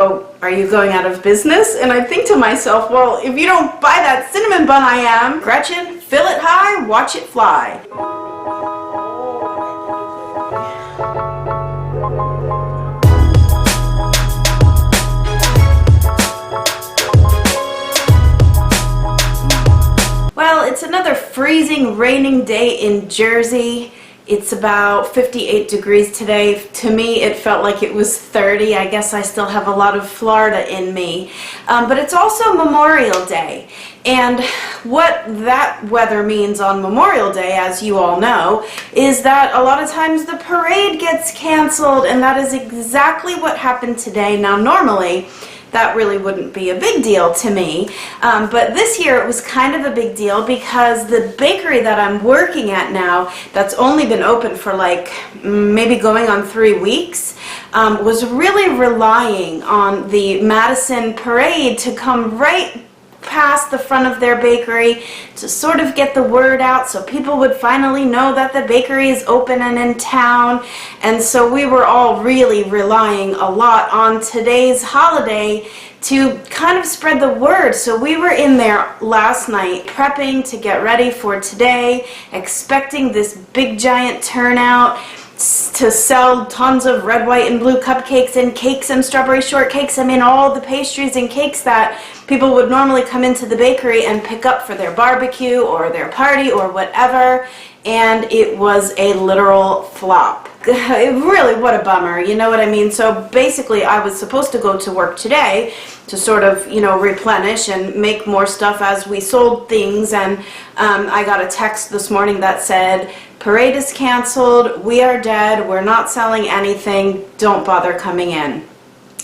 quote, "Are you going out of business?" And I think to myself, well, if you don't buy that cinnamon bun I am, Gretchen, fill it high, watch it fly. Well, it's another freezing, raining day in Jersey. It's about 58 degrees today. To me, it felt like it was 30. I guess I still have a lot of Florida in me. But it's also Memorial Day. And what that weather means on Memorial Day, as you all know, is that a lot of times the parade gets canceled, and that is exactly what happened today. Now, normally, that really wouldn't be a big deal to me, but this year it was kind of a big deal because the bakery that I'm working at now, that's only been open for like maybe going on 3 weeks, was really relying on the Madison parade to come right past the front of their bakery to sort of get the word out so people would finally know that the bakery is open and in town. And so we were all really relying a lot on today's holiday to kind of spread the word. So we were in there last night prepping to get ready for today, expecting this big giant turnout to sell tons of red, white, and blue cupcakes and cakes and strawberry shortcakes. I mean, all the pastries and cakes that people would normally come into the bakery and pick up for their barbecue or their party or whatever. And it was a literal flop. Really, what a bummer, you know what I mean? So basically, I was supposed to go to work today to sort of, you know, replenish and make more stuff as we sold things. And I got a text this morning that said, "Parade is canceled, we are dead, we're not selling anything, don't bother coming in."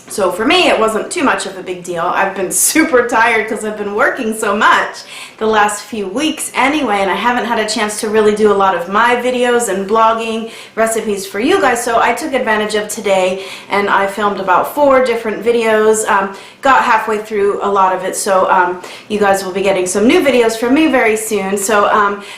So for me, it wasn't too much of a big deal. I've been super tired because I've been working so much the last few weeks anyway, and I haven't had a chance to really do a lot of my videos and blogging recipes for you guys. So I took advantage of today and I filmed about 4 different videos. Got halfway through a lot of it, so you guys will be getting some new videos from me very soon. So,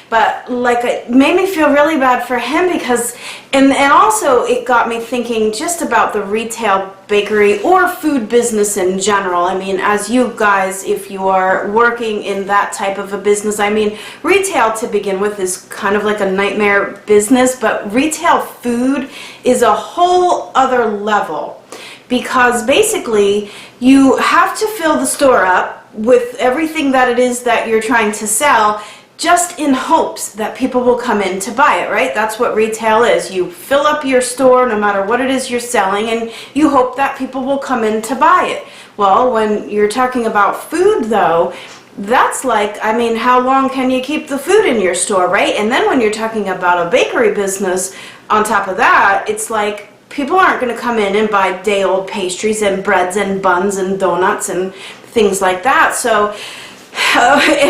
but like, it made me feel really bad for him because, and also it got me thinking just about the retail bakery or food business in general. I mean, as you guys, if you are working in that type of a business, I mean, retail to begin with is kind of like a nightmare business, but retail food is a whole other level. Because basically you have to fill the store up with everything that it is that you're trying to sell, just in hopes that people will come in to buy it, right? That's what retail is. You fill up your store no matter what it is you're selling, and you hope that people will come in to buy it. Well, when you're talking about food though, that's like, I mean, how long can you keep the food in your store, right? And then when you're talking about a bakery business, on top of that, it's like, people aren't going to come in and buy day-old pastries and breads and buns and donuts and things like that. So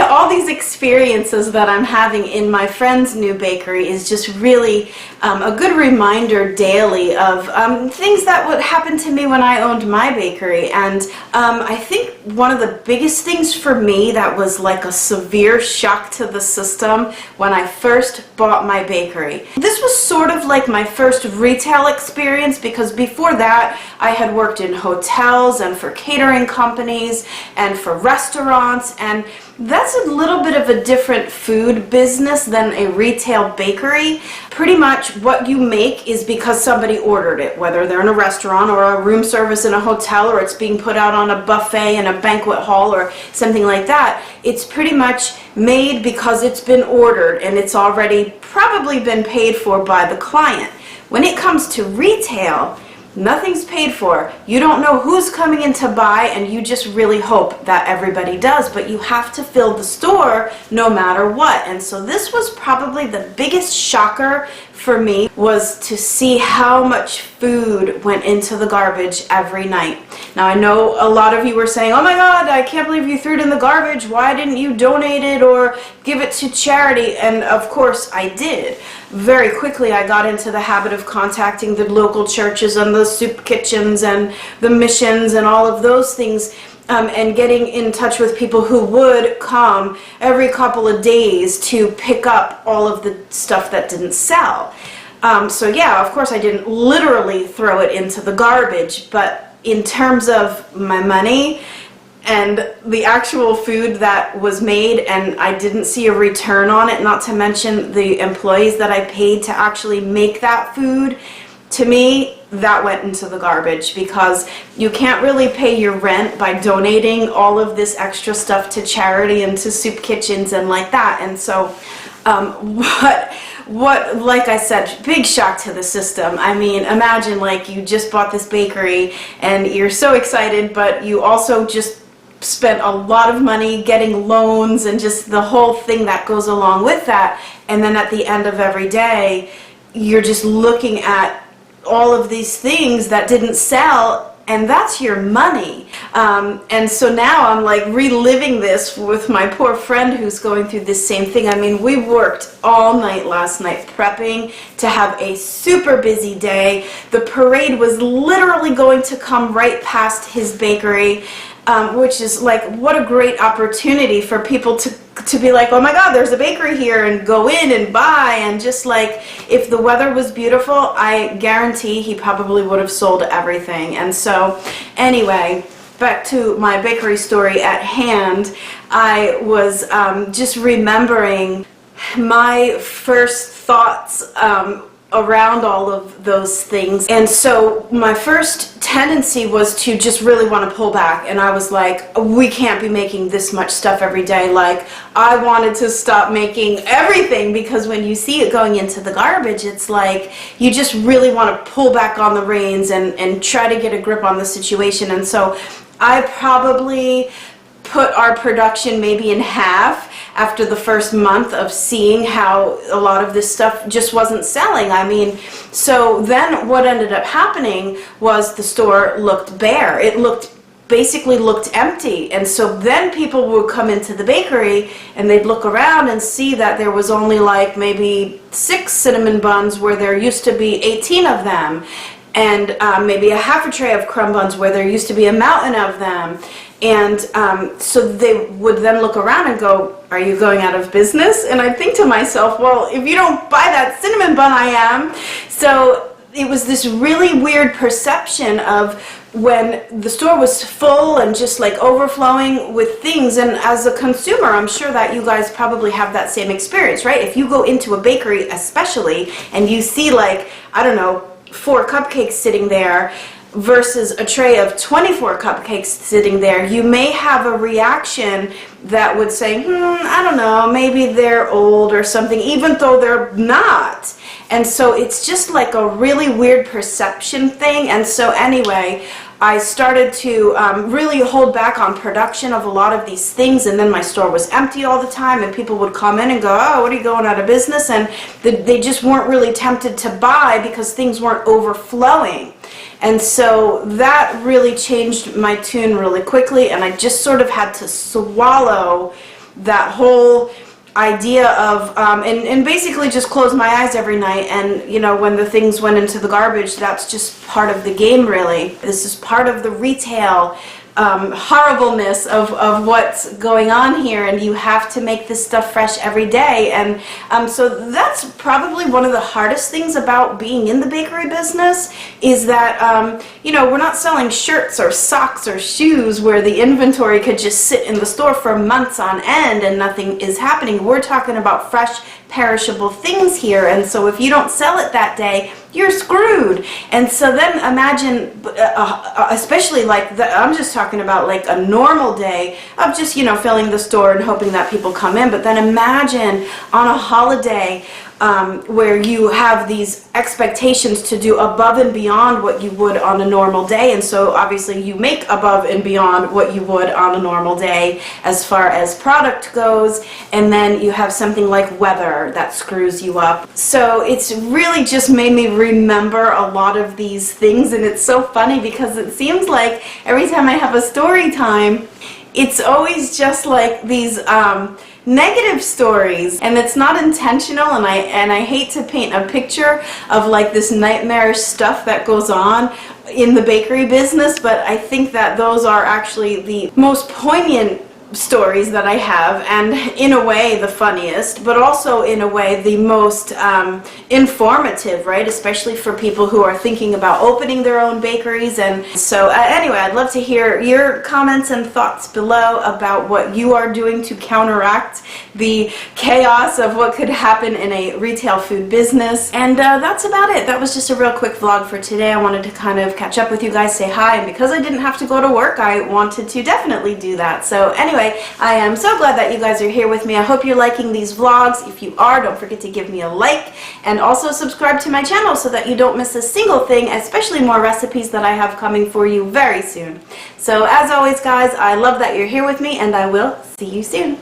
all these experiences that I'm having in my friend's new bakery is just really a good reminder daily of things that would happen to me when I owned my bakery. And I think one of the biggest things for me that was like a severe shock to the system when I first bought my bakery. This was sort of like my first retail experience because before that I had worked in hotels and for catering companies and for restaurants, and that's a little bit of a different food business than a retail bakery. Pretty much what you make is because somebody ordered it, whether they're in a restaurant or a room service in a hotel or it's being put out on a buffet in a banquet hall or something like that. It's pretty much made because it's been ordered and it's already probably been paid for by the client. When it comes to retail, nothing's paid for. You don't know who's coming in to buy, and you just really hope that everybody does, but you have to fill the store no matter what. And so this was probably the biggest shocker for me, was to see how much food went into the garbage every night. Now I know a lot of you were saying, "Oh my God, I can't believe you threw it in the garbage. Why didn't you donate it or give it to charity?" And of course I did. Very quickly I got into the habit of contacting the local churches and the soup kitchens and the missions and all of those things, and getting in touch with people who would come every couple of days to pick up all of the stuff that didn't sell. So yeah, of course I didn't literally throw it into the garbage, but in terms of my money and the actual food that was made, and I didn't see a return on it, not to mention the employees that I paid to actually make that food, to me, that went into the garbage, because you can't really pay your rent by donating all of this extra stuff to charity and to soup kitchens and like that. And so what, like I said, big shock to the system. I mean, imagine like you just bought this bakery and you're so excited, but you also just spent a lot of money getting loans and just the whole thing that goes along with that. And then at the end of every day, you're just looking at all of these things that didn't sell, and that's your money. And so now I'm like reliving this with my poor friend who's going through this same thing. I mean, we worked all night last night prepping to have a super busy day. The parade was literally going to come right past his bakery, which is like, what a great opportunity for people to be like, oh my God, there's a bakery here, and go in and buy. And just like, if the weather was beautiful, I guarantee he probably would have sold everything. And so anyway, back to my bakery story at hand, I was just remembering my first thoughts around all of those things. And so my first tendency was to just really want to pull back, and I was like, we can't be making this much stuff every day. Like, I wanted to stop making everything, because when you see it going into the garbage, it's like you just really want to pull back on the reins and try to get a grip on the situation. And so I probably put our production maybe in half after the first month of seeing how a lot of this stuff just wasn't selling. I mean, so then what ended up happening was the store looked bare. It basically looked empty. And so then people would come into the bakery and they'd look around and see that there was only like maybe 6 cinnamon buns where there used to be 18 of them, and maybe a half a tray of crumb buns where there used to be a mountain of them. And so they would then look around and go, are you going out of business? And I think to myself, well, if you don't buy that cinnamon bun, I am. So it was this really weird perception of when the store was full and just like overflowing with things. And as a consumer, I'm sure that you guys probably have that same experience, right? If you go into a bakery especially and you see like, I don't know, 4 cupcakes sitting there versus a tray of 24 cupcakes sitting there, you may have a reaction that would say, I don't know, maybe they're old or something, even though they're not. And so it's just like a really weird perception thing. And so anyway, I started to really hold back on production of a lot of these things, and then my store was empty all the time, and people would come in and go, oh, what are you going out of business? And they just weren't really tempted to buy because things weren't overflowing. And so that really changed my tune really quickly, and I just sort of had to swallow that whole idea of and basically just close my eyes every night. And you know, when the things went into the garbage, that's just part of the game, really. This is part of the retail horribleness of what's going on here, and you have to make this stuff fresh every day. And so that's probably one of the hardest things about being in the bakery business, is that you know, we're not selling shirts or socks or shoes where the inventory could just sit in the store for months on end and nothing is happening. We're talking about fresh, perishable things here, and so if you don't sell it that day, you're screwed. And so then imagine, especially like I'm just talking about like a normal day of just, you know, filling the store and hoping that people come in, but then imagine on a holiday where you have these expectations to do above and beyond what you would on a normal day. And so obviously you make above and beyond what you would on a normal day as far as product goes, and then you have something like weather that screws you up. So it's really just made me remember a lot of these things, and it's so funny because it seems like every time I have a story time, it's always just like these negative stories, and it's not intentional, and I hate to paint a picture of like this nightmarish stuff that goes on in the bakery business, but I think that those are actually the most poignant stories that I have, and in a way the funniest, but also in a way the most informative, right? Especially for people who are thinking about opening their own bakeries. And so anyway, I'd love to hear your comments and thoughts below about what you are doing to counteract the chaos of what could happen in a retail food business. And that's about it. That was just a real quick vlog for today. I wanted to kind of catch up with you guys, say hi, and because I didn't have to go to work, I wanted to definitely do that. So anyway, I am so glad that you guys are here with me. I hope you're liking these vlogs. If you are, don't forget to give me a like and also subscribe to my channel so that you don't miss a single thing, especially more recipes that I have coming for you very soon. So as always, guys, I love that you're here with me, and I will see you soon.